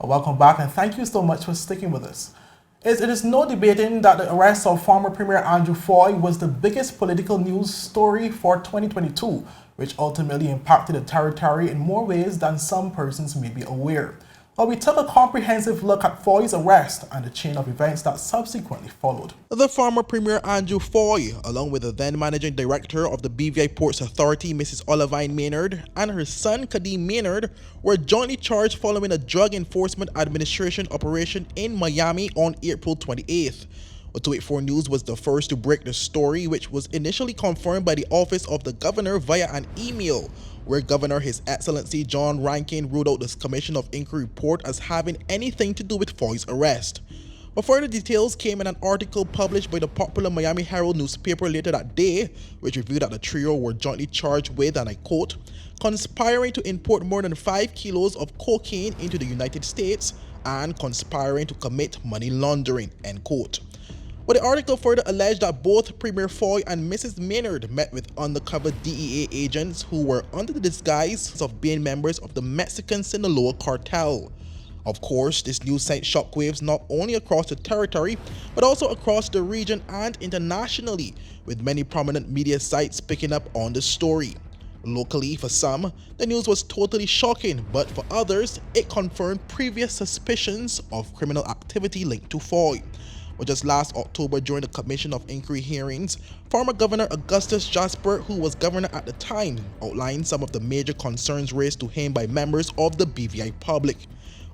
Welcome back and thank you so much for sticking with us. It is no debating that the arrest of former Premier Andrew Fahie was the biggest political news story for 2022, which ultimately impacted the territory in more ways than some persons may be aware. Well, we took a comprehensive look at Fahie's arrest and the chain of events that subsequently followed. The former Premier Andrew Fahie, along with the then Managing Director of the BVI Ports Authority, Mrs. Olivine Maynard, and her son, Kadeem Maynard, were jointly charged following a Drug Enforcement Administration operation in Miami on April 28th. 284 News was the first to break the story, which was initially confirmed by the Office of the Governor via an email, where Governor His Excellency John Rankin ruled out this Commission of Inquiry report as having anything to do with Fahie's arrest. But further details came in an article published by the popular Miami Herald newspaper later that day, which revealed that the trio were jointly charged with, and I quote, conspiring to import more than 5 kilos of cocaine into the United States and conspiring to commit money laundering, end quote. But the article further alleged that both Premier Fahie and Mrs. Maynard met with undercover DEA agents who were under the disguise of being members of the Mexican Sinaloa cartel. Of course, this news sent shockwaves not only across the territory, but also across the region and internationally, with many prominent media sites picking up on the story. Locally, for some, the news was totally shocking, but for others, it confirmed previous suspicions of criminal activity linked to Fahie. But just last October, during the Commission of Inquiry hearings, former Governor Augustus Jasper, who was governor at the time, outlined some of the major concerns raised to him by members of the BVI public.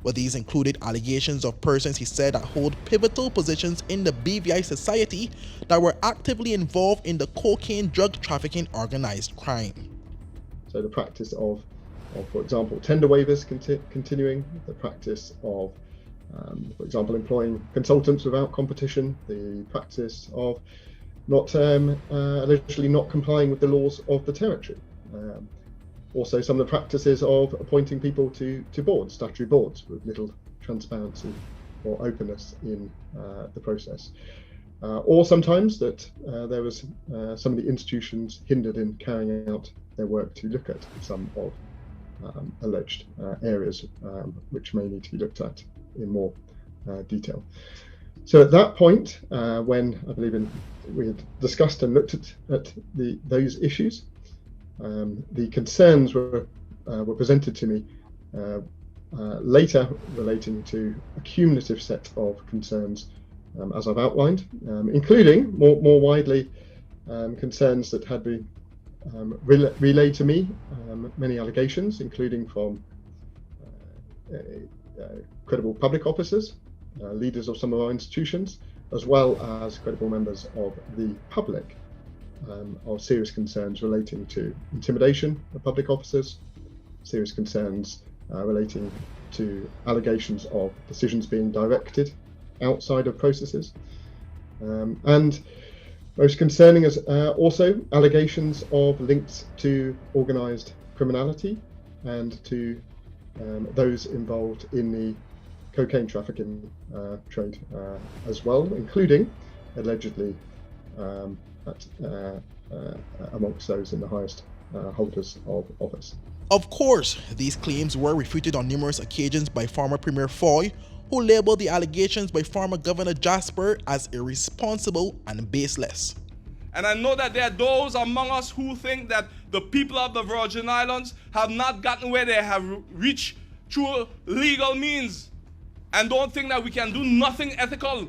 Well, these included allegations of persons he said that hold pivotal positions in the BVI society that were actively involved in the cocaine drug trafficking organized crime. So the practice of for example, tender waivers continuing, the practice of for example, employing consultants without competition, the practice of allegedly not complying with the laws of the territory. Also, some of the practices of appointing people to boards, statutory boards, with little transparency or openness in the process. Or sometimes that there was some of the institutions hindered in carrying out their work to look at some of alleged areas which may need to be looked at in more detail. So at that point, when I believe we had discussed and looked at those issues, the concerns were presented to me later, relating to a cumulative set of concerns, as I've outlined, including more widely concerns that had been relayed to me, many allegations, including from credible public officers, leaders of some of our institutions, as well as credible members of the public, of serious concerns relating to intimidation of public officers, serious concerns relating to allegations of decisions being directed outside of processes, and most concerning is also allegations of links to organised criminality and to those involved in the cocaine trafficking trade as well, including allegedly amongst those in the highest holders of office. Of course, these claims were refuted on numerous occasions by former Premier Fahie, who labeled the allegations by former Governor Jasper as irresponsible and baseless. And I know that there are those among us who think that the people of the Virgin Islands have not gotten where they have reached through legal means, and don't think that we can do nothing ethical,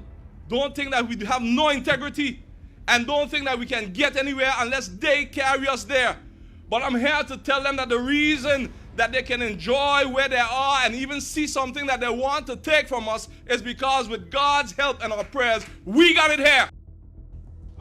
don't think that we have no integrity, and don't think that we can get anywhere unless they carry us there. But I'm here to tell them that the reason that they can enjoy where they are and even see something that they want to take from us is because with God's help and our prayers, we got it here.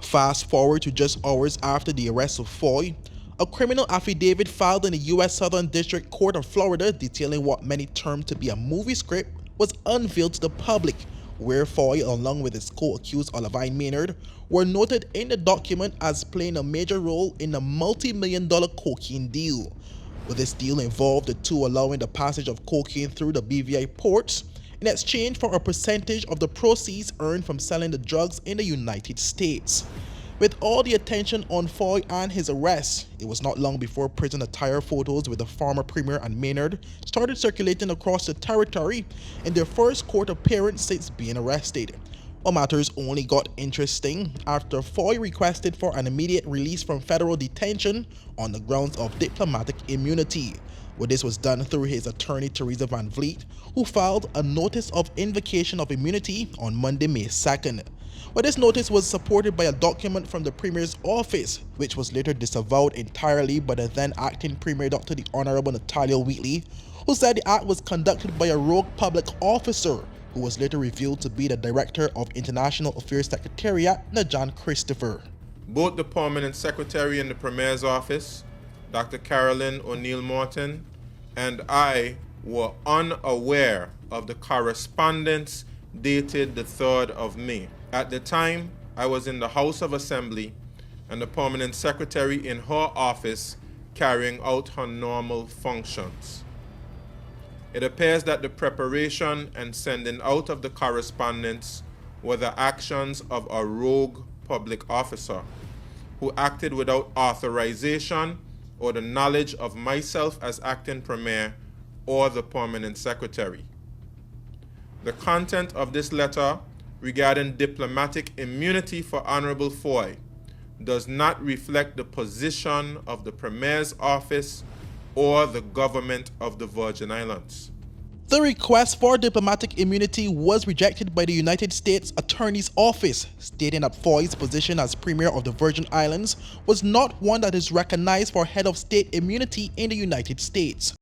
Fast forward to just hours after the arrest of Fahie, a criminal affidavit filed in the U.S. Southern District Court of Florida detailing what many termed to be a movie script was unveiled to the public, where Fahie, along with his co-accused Olivine Maynard, were noted in the document as playing a major role in a multi-million-dollar cocaine deal. With this deal involved the two allowing the passage of cocaine through the BVI ports in exchange for a percentage of the proceeds earned from selling the drugs in the United States. With all the attention on Fahie and his arrest, it was not long before prison attire photos with the former premier and Maynard started circulating across the territory in their first court appearance since being arrested. All matters only got interesting after Fahie requested for an immediate release from federal detention on the grounds of diplomatic immunity. Well, this was done through his attorney Teresa Van Vliet, who filed a notice of invocation of immunity on Monday, May 2nd. Well, this notice was supported by a document from the Premier's office, which was later disavowed entirely by the then acting Premier Dr. the Honorable Natalia Wheatley, who said the act was conducted by a rogue public officer, who was later revealed to be the Director of International Affairs Secretariat, Najan Christopher. Both the Permanent Secretary in the Premier's office, Dr. Carolyn O'Neill Morton, and I were unaware of the correspondence dated the 3rd of May. At the time, I was in the House of Assembly and the Permanent Secretary in her office carrying out her normal functions. It appears that the preparation and sending out of the correspondence were the actions of a rogue public officer who acted without authorization or the knowledge of myself as acting Premier or the Permanent Secretary. The content of this letter regarding diplomatic immunity for Honorable Fahie does not reflect the position of the Premier's office or the government of the Virgin Islands. The request for diplomatic immunity was rejected by the United States Attorney's Office, stating that Fahie's position as Premier of the Virgin Islands was not one that is recognized for head of state immunity in the United States.